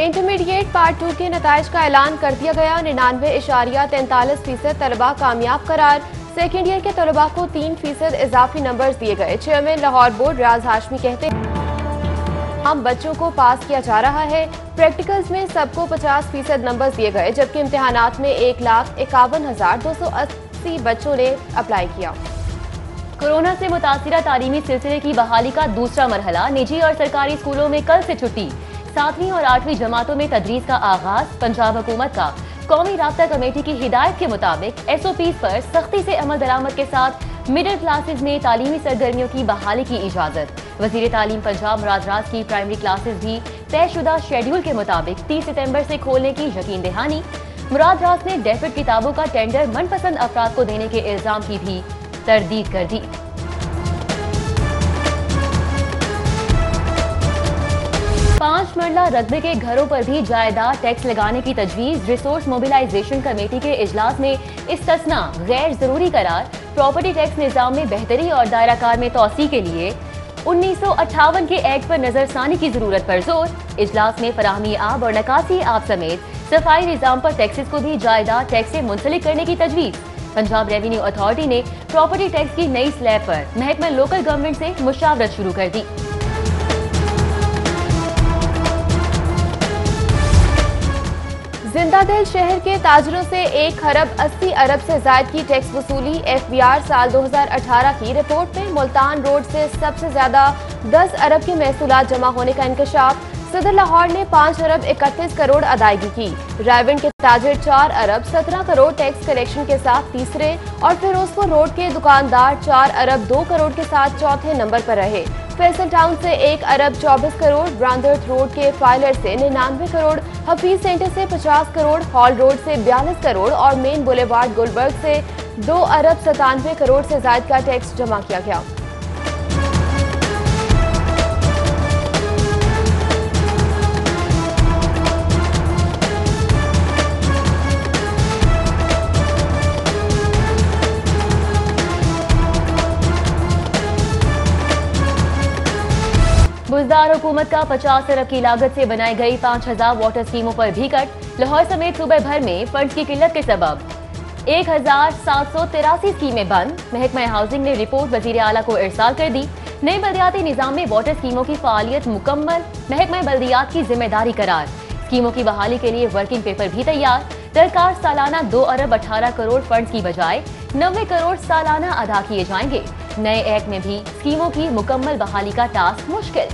Intermediate part 2 के नताइज का ऐलान कर दिया गया। 99.43% तलबा कामयाब करार। सेकेंड ईयर के तलबा को 3% इजाफी नंबर्स दिए गए। चेयरमैन लाहौर बोर्ड रियाज हाशमी कहते हैं हम बच्चों को पास किया जा रहा है। प्रैक्टिकल्स में सबको 50% नंबर्स दिए गए, जबकि इम्तिहानात में 1,51,280 बच्चों ने अप्लाई किया। कोरोना से मुतासिरा तालीमी सिलसिले की बहाली का दूसरा मरहला। निजी और सरकारी स्कूलों में कल से छुट्टी। 7वीं और 8वीं जमातों में तदरीस का आगाज। पंजाब हुकूमत का कौमी राब्ता कमेटी की हिदायत के मुताबिक SOPs पर सख्ती से अमल दरामद के साथ मिडिल क्लासेस में तालीमी सरगर्मियों की बहाली की इजाजत। वजीर तालीम पंजाब मुराद राज की प्राइमरी क्लासेस भी तयशुदा शेड्यूल के मुताबिक 30 सितंबर से खोलने की यकीन दहानी। मुराद राज ने डेफिड किताबों का टेंडर मनपसंद अफराद को देने के इल्जाम की भी तरदीद कर दी। 5 मरला रकबे के घरों पर भी जायदाद टैक्स लगाने की तजवीज। रिसोर्स मोबिलाइजेशन कमेटी के इजलास में इस्तिस्ना गैर जरूरी करार। प्रॉपर्टी टैक्स निजाम में बेहतरी और दायराकार में तोसी के लिए 1958 के एक्ट पर नजरसानी की जरूरत पर जोर। इजलास में फराहमी आब और नकासी आब समेत सफाई निजाम पर टैक्सेस को भी जायदाद टैक्स से मुंसलिक करने की तजवीज। पंजाब रेवेन्यू अथॉरिटी ने प्रॉपर्टी टैक्स की नई स्लैब पर महकमा लोकल गवर्नमेंट से मुशावरत शुरू कर दी। जिंदादिल शहर के ताजरों से 1,80 अरब से ज्यादा की टैक्स वसूली। FBR साल 2018 की रिपोर्ट में मुल्तान रोड से सबसे ज्यादा 10 अरब के महसूलात जमा होने का इंकशाफ। सदर लाहौर ने 5 अरब 31 करोड़ अदायगी की। रायविंड के ताजिर 4 अरब 17 करोड़ टैक्स कलेक्शन के साथ तीसरे और फिरोजपुर रोड के दुकानदार 4 अरब 2 करोड़ के साथ चौथे नंबर पर रहे। फैसल टाउन से 1 अरब 24 करोड़, ब्रांदर्थ रोड के फाइलर से 99 करोड़, हफीज सेंटर से 50 करोड़, हॉल रोड से 42 करोड़ और मेन बुलेवार्ड गुलबर्ग से 2 अरब 97 करोड़ से ज्यादा का टैक्स जमा किया गया। बुजदार हुकूमत का 50 अरब की लागत से बनाई गई 5000 वाटर स्कीमों पर भी कट। लाहौर समेत सूबे भर में फंड की किल्लत के सबब 1783 स्कीमें बंद। महकमा हाउसिंग ने रिपोर्ट वजीर आला को इरसाल कर दी। नए बल्दियाती निजाम में वाटर स्कीमों की फालियत मुकम्मल। महकमा बल्दियात की जिम्मेदारी करार। स्कीमों की बहाली के लिए वर्किंग पेपर भी तैयार। दरकार सालाना 2 अरब 18 करोड़ फंड की बजाय 90 करोड़ सालाना अदा किए जाएंगे। नए एक्ट में भी स्कीमों की मुकम्मल बहाली का टास्क मुश्किल।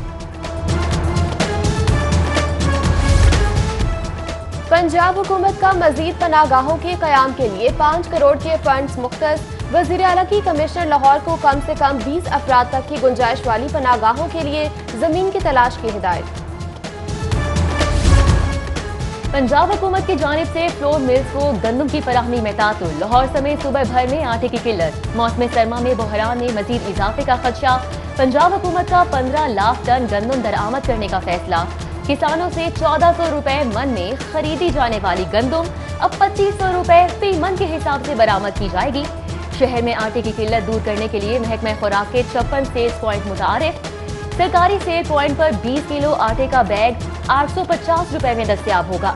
पंजाब हुकूमत का मजीद पनागाहों के कयाम के लिए 5 करोड़ के फंड्स मुख्तस। वजीर आला की कमिश्नर लाहौर को कम से कम 20 अफराद तक की गुंजाइश वाली पनागाहों के लिए जमीन की तलाश की हिदायत। पंजाब हुकूमत की जानिब से फ्लोर मिल्स को गंदम की फराहमी में तातुल। लाहौर समेत सूबे भर में आटे की किल्लत। मौसम सरमा में बहरान में मजीद इजाफे का खदशा। पंजाब हुकूमत का 15 लाख टन गंदम दरामद करने का फैसला। किसानों से 1400 रुपए मन में खरीदी जाने वाली गंदम अब 2500 रुपए फी मन के हिसाब से बरामद की जाएगी। शहर में आटे की किल्लत दूर करने के लिए महकमा खुराक के 56 सेल्स पॉइंट मुतारिफ। सरकारी सेल पॉइंट पर 20 किलो आटे का बैग 850 रुपए में दस्तयाब होगा।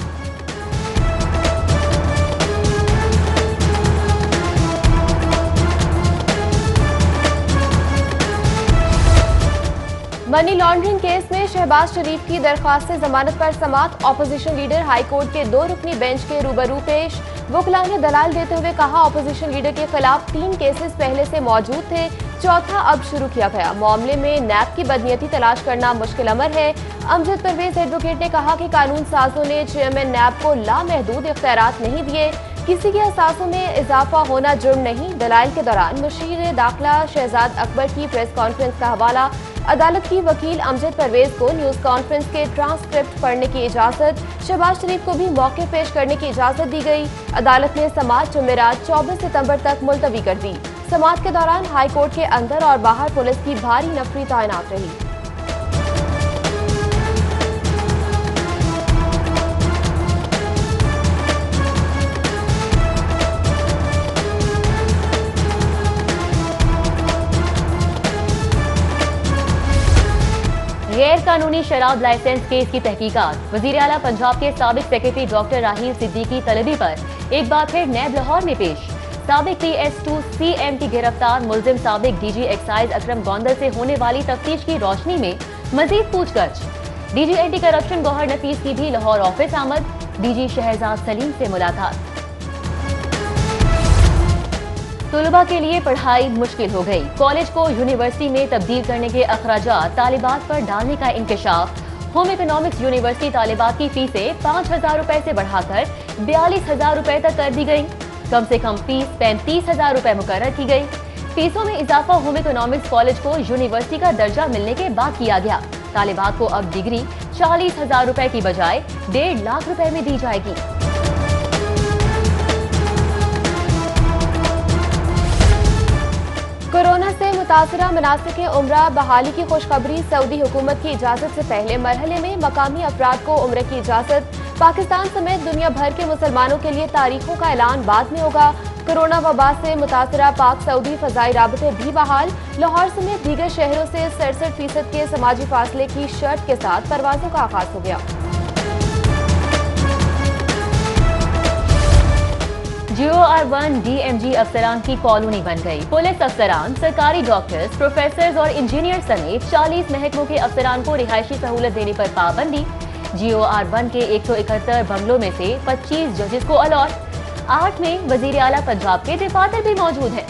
मनी लॉन्ड्रिंग केस में शहबाज शरीफ की दरख्वास्त से जमानत पर समात। ऑपोजिशन लीडर हाई कोर्ट के 2 रुकनी बेंच के रूबरू पेश। वकला ने दलाल देते हुए कहा ऑपोजिशन लीडर के खिलाफ 3 केसेस पहले से मौजूद थे, चौथा अब शुरू किया गया। मामले में नैब की बदनीयती तलाश करना मुश्किल अमर है। अमजद परवेज एडवोकेट ने कहा कि कानून साजों ने चेयरमैन नैब को लामहदूद इख्तियारात नहीं दिए। किसी के असासों में इजाफा होना जुर्म नहीं। दलाइल के दौरान मुशीर दाखिला शहजाद अकबर की प्रेस कॉन्फ्रेंस का हवाला। अदालत की वकील अमजद परवेज को न्यूज कॉन्फ्रेंस के ट्रांसक्रिप्ट पढ़ने की इजाजत। शहबाज शरीफ को भी मौके पेश करने की इजाजत दी गई। अदालत ने समाअत जुमेरात 24 सितंबर तक मुलतवी कर दी। समाअत के दौरान हाई कोर्ट के अंदर और बाहर पुलिस की भारी नफरी तैनात रही। गैर कानूनी शराब लाइसेंस केस की तहकीकात। वजीर आला पंजाब के साबिक सेक्रेटरी डॉक्टर राहील सिद्दीकी तलबी पर एक बार फिर नैब लाहौर में पेश। साबिक PS2 CM की गिरफ्तार मुलजिम साबिक DG एक्साइज अकरम गोंदल से होने वाली तफ्तीश की रोशनी में मजीद पूछताछ। DG एंटी करप्शन गौहर नफीस की भी लाहौर ऑफिस आमद। DG शहजाद सलीम से मुलाकात। तलबा के लिए पढ़ाई मुश्किल हो गई। कॉलेज को यूनिवर्सिटी में तब्दील करने के अखराजात तालिबात पर डालने का इंकशाफ। होम इकोनॉमिक्स यूनिवर्सिटी तालिबात की फीसें 5,000 रुपए से बढ़ाकर 42,000 रुपए तक कर दी गई। कम से कम फीस 35,000 रुपए मुकर्रर की गई। फीसों में इजाफा होम इकोनॉमिक्स कॉलेज को यूनिवर्सिटी का दर्जा मिलने के बाद किया गया। तालिबात को अब डिग्री 40,000 रुपए की बजाय 1.5 लाख रुपए में दी जाएगी। कोरोना से मुतासरा मनासिक उम्रा बहाली की खुशखबरी। सऊदी हुकूमत की इजाजत से पहले मरहले में मकामी अफराद को उम्र की इजाजत। पाकिस्तान समेत दुनिया भर के मुसलमानों के लिए तारीखों का ऐलान बाद में होगा। कोरोना वबा से मुतासरा पाक सऊदी फजाई राबते भी बहाल। लाहौर समेत दीगर शहरों से 67% के समाजी फासले की शर्त के साथ परवाजों का आगाज हो गया। GOR1 DMG अफसरान की कॉलोनी बन गई। पुलिस अफसरान, सरकारी डॉक्टर्स, प्रोफेसर्स और इंजीनियर समेत 40 महकमों के अफसरान को रिहायशी सहूलत देने पर पाबंदी। GOR1 के 171 बंगलों में से 25 जजेस को अलॉट। 8 में वजीर आला पंजाब के दफातर भी मौजूद हैं।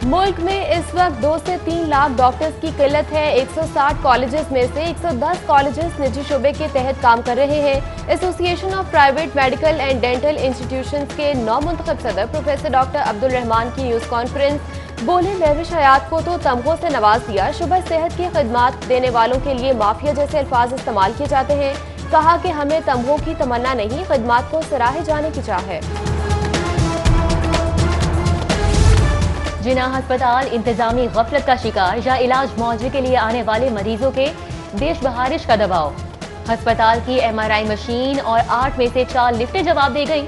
मुल्क में इस वक्त 2 से 3 लाख डॉक्टर्स की किल्लत है। 160 कॉलेजेस में से 110 कॉलेजेस निजी शोबे के तहत काम कर रहे हैं। Association of private medical and dental institutions के नौमुंतखब सदर प्रोफेसर डॉक्टर अब्दुल रहमान की न्यूज कॉन्फ्रेंस। बोले महविश हयात को तो तमगों से नवाज दिया। शुबह सेहत की खिदमात देने वालों के लिए माफिया जैसे अल्फाज इस्तेमाल किए जाते हैं। कहा कि हमें तमगों की तमन्ना नहीं, खिदमात को सराहे जाने की चाह है। जिना अस्पताल इंतजामी गफलत का शिकार या इलाज मुआवजे के लिए आने वाले मरीजों के देश बहारिश का दबाव। अस्पताल की MRI मशीन और 8 में से 4 लिफ्टें जवाब दे गई।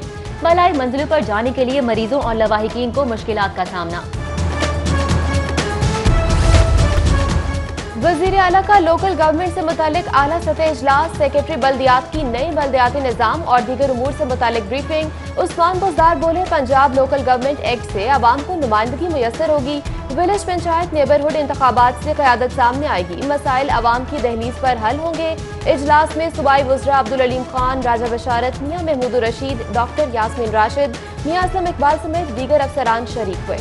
बलाई मंजिलों पर जाने के लिए मरीजों और लवाहिकीन को मुश्किलात का सामना। वजीर आला का लोकल गवर्नमेंट से मुतालिक आला सतह इजलास। सेक्रेटरी बल्दियात की नई बल्दियाती निज़ाम और दीगर उमूर से मुतालिक ब्रीफिंग। उस्मान बुज़दार बोले पंजाब लोकल गवर्नमेंट एक्ट से आवाम को नुमाइंदगी मुयसर होगी। विलेज पंचायत नेबरहुड इंतखाबात से क़यादत सामने आएगी। मसाइल आवाम की दहलीज पर हल होंगे। इजलास में सूबाई वज़रा अब्दुल अलीम खान, राजा बशारत, मियां महमूद रशीद, डॉक्टर यास्मीन राशिद, मियां असलम इकबाल समेत दीगर अफसरान शरीक हुए।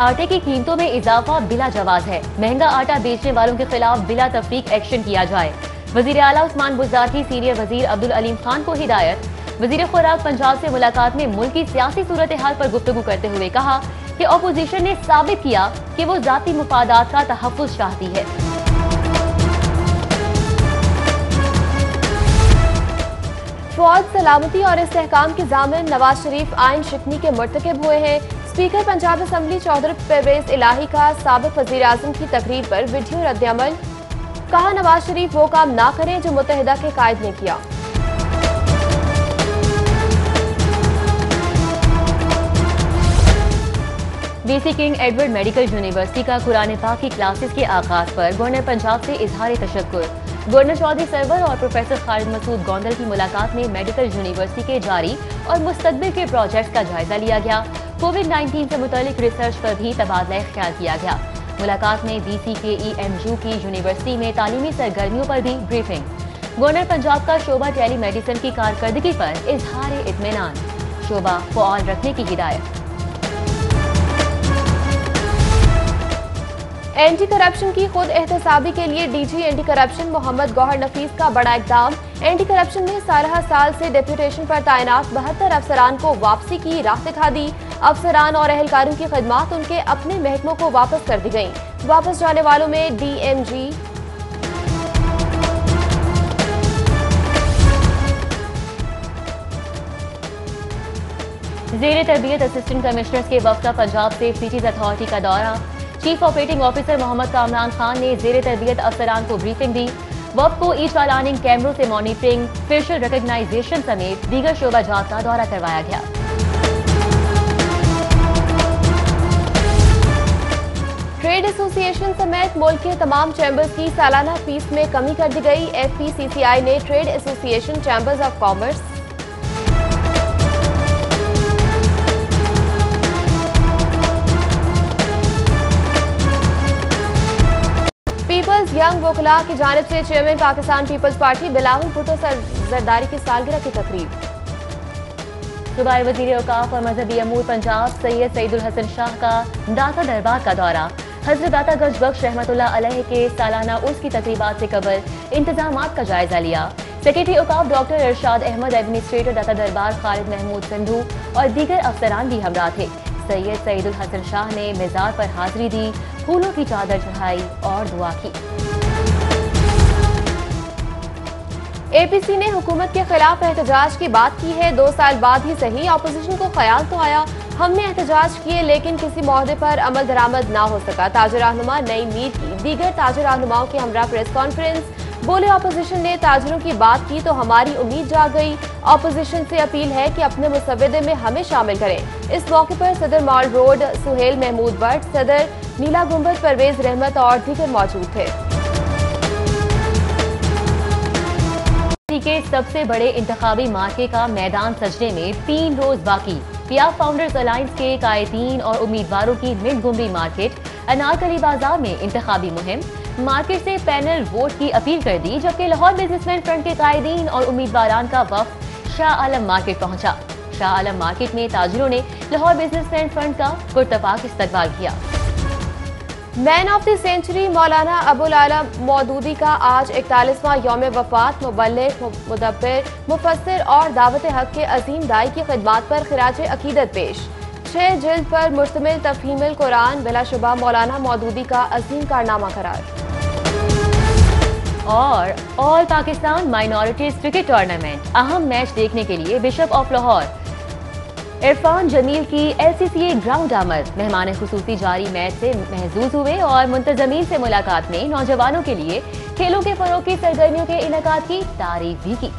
आटे की कीमतों में इजाफा बिला जवाज है। महंगा आटा बेचने वालों के खिलाफ बिला तफरीक एक्शन किया जाए। वजीर आला उस्मान बुज़दार की सीनियर वजीर अब्दुल अलीम खान को हिदायत। वजीर खुराक पंजाब से मुलाकात में मुल्क की सियासी सूरत हाल पर गुफ्तगू करते हुए कहा कि अपोजिशन ने साबित किया कि वो जाती मुफादात का तहफ़्फ़ुज़ चाहती है। फौज, सलामती और इस्तेहकाम के ज़ामिन नवाज शरीफ आइन शिकनी के मुर्तकिब हुए हैं। स्पीकर पंजाब असम्बली चौधरी परवेज इलाही का साबिक वज़ीर आज़म की तकरीर पर वीडियो रद्द-ए-अमल। कहा नवाज शरीफ वो काम ना करें जो मुत्तहिदा के कायद ने किया। BC king Edward medical university का कुरान पाक की क्लासेस के आगाज पर गवर्नर पंजाब से इजहार तशक्कुर। गवर्नर चौधरी सरवर और प्रोफेसर खालिद मसूद गोंदल की मुलाकात में मेडिकल यूनिवर्सिटी के जारी और मुस्तकबिल के प्रोजेक्ट्स का जायजा लिया गया। कोविड-19 से मुतालिक रिसर्च पर भी तबादला ख्याल किया गया। मुलाकात में BC के EMU की यूनिवर्सिटी में तालीमी सरगर्मियों पर भी ब्रीफिंग। गवर्नर पंजाब का शोबा टेली मेडिसिन की कारकर्दगी पर इजहार इत्मीनान। शोबा फ़आल रखने की हिदायत। एंटी करप्शन की खुद एहतसाबी के लिए DG anti corruption Mohammad Gohar Nafees का बड़ा इकदाम। एंटी करप्शन ने 12 साल से डेप्यूटेशन पर तैनात 72 अफसरान को वापसी की राह दिखा दी। अफसरान और एहलकारों की खिदमात उनके अपने महकमों को वापस कर दी गयी। वापस जाने वालों में DMG, ज़ेरे तरबियत असिस्टेंट कमिश्नर्स के वफ़द का पंजाब सेफ सिटीज अथॉरिटी का दौरा। Chief operating officer Mohammad Kamran Khan ने ज़ेरे तरबियत अफसरान को ब्रीफिंग दी। वफ़द को ई चालानिंग कैमरों से मॉनिटरिंग, फेशियल रिकग्नाइजेशन समेत दीगर शोबा जात का दौरा करवाया गया। ट्रेड एसोसिएशन समेत मुल्क के तमाम चैम्बर्स की सालाना फीस में कमी कर दी गई। FPCCI ने trade association chambers of commerce people's young वकला की जानिब से चेयरमैन पाकिस्तान पीपल्स पार्टी बिलावल भुट्टो जरदारी की सालगिरह की तकरीब। सूबाई वज़ीर औकाफ और मजहबी अमूर पंजाब सैयद सईदुल हसन शाह का दाता दरबार का दौरा। हज़रत दाता गंज बख्श रहमतुल्लाह अलैह के सालाना उर्स की तकरीबात से कबल इंतजामात का जायजा लिया। सेक्रेटरी औकाफ डॉक्टर इरशाद अहमद, एडमिनिस्ट्रेटर दाता दरबार खालिद महमूद सिंधु और दीगर अफसरान भी हमरा थे। सैयद सईदुल हसन शाह ने मिज़ार पर हाजिरी दी, फूलों की चादर चढ़ाई और दुआ की। APC ने हुकूमत के खिलाफ एहतजाज की बात की है। 2 साल बाद ही सही, अपोजिशन को ख्याल तो आया हमने एहतजाज किए लेकिन किसी मौहदे पर अमल दरामद ना हो सका। ताजर रहनुमा नई मीर की दीगर ताजर रहनुमाओं के हमरा प्रेस कॉन्फ्रेंस, बोले अपोजिशन ने ताजरों की बात की तो हमारी उम्मीद जाग गई। अपोजिशन से अपील है कि अपने मुसव्वदे में हमें शामिल करें। इस मौके पर सदर मॉल रोड सुहेल महमूद भट्ट, सदर नीला गुंबद परवेज रहमत और दीगर मौजूद थे। के सबसे बड़े इंतखाबी मार्के का मैदान सजने में 3 रोज बाकी। पियाफ फाउंडर्स अलायंस के कायदीन और उम्मीदवारों की मिंट गुम्बी मार्केट अनारकली बाजार में इंतखाबी मुहिम। मार्केट से पैनल वोट की अपील कर दी, जबकि लाहौर बिजनेसमैन फ्रंट के कायदीन और उम्मीदवारान का वफ्द शाह आलम मार्केट पहुंचा। शाह आलम मार्केट में ताजिरों ने लाहौर बिजनेसमैन फ्रंट का पुरतपाक इस्तकबाल किया। Man of the century Maulana Abul आला मौदूदी का आज 41वां यौम वफात। मुबल्लिग, मुदब्बिर, मुफस्सिर और दावत हक के अजीम दाई की खिदमात पर खिराज अकीदत पेश। 6 जिल्द पर मुश्तमिल तफहीमुल कुरान बिलाशुबा मौलाना मौदूदी का अजीम कारनामा करार। और all Pakistan minorities cricket tournament अहम मैच देखने के लिए बिशप ऑफ लाहौर इरफान जमील की LCCA ग्राउंड आमद। मेहमान खुसूसी जारी मैच से महजूज हुए और मुंतजमीन से मुलाकात में नौजवानों के लिए खेलों के फरोग की सरगर्मियों के इनेकाद की तारीफ भी की।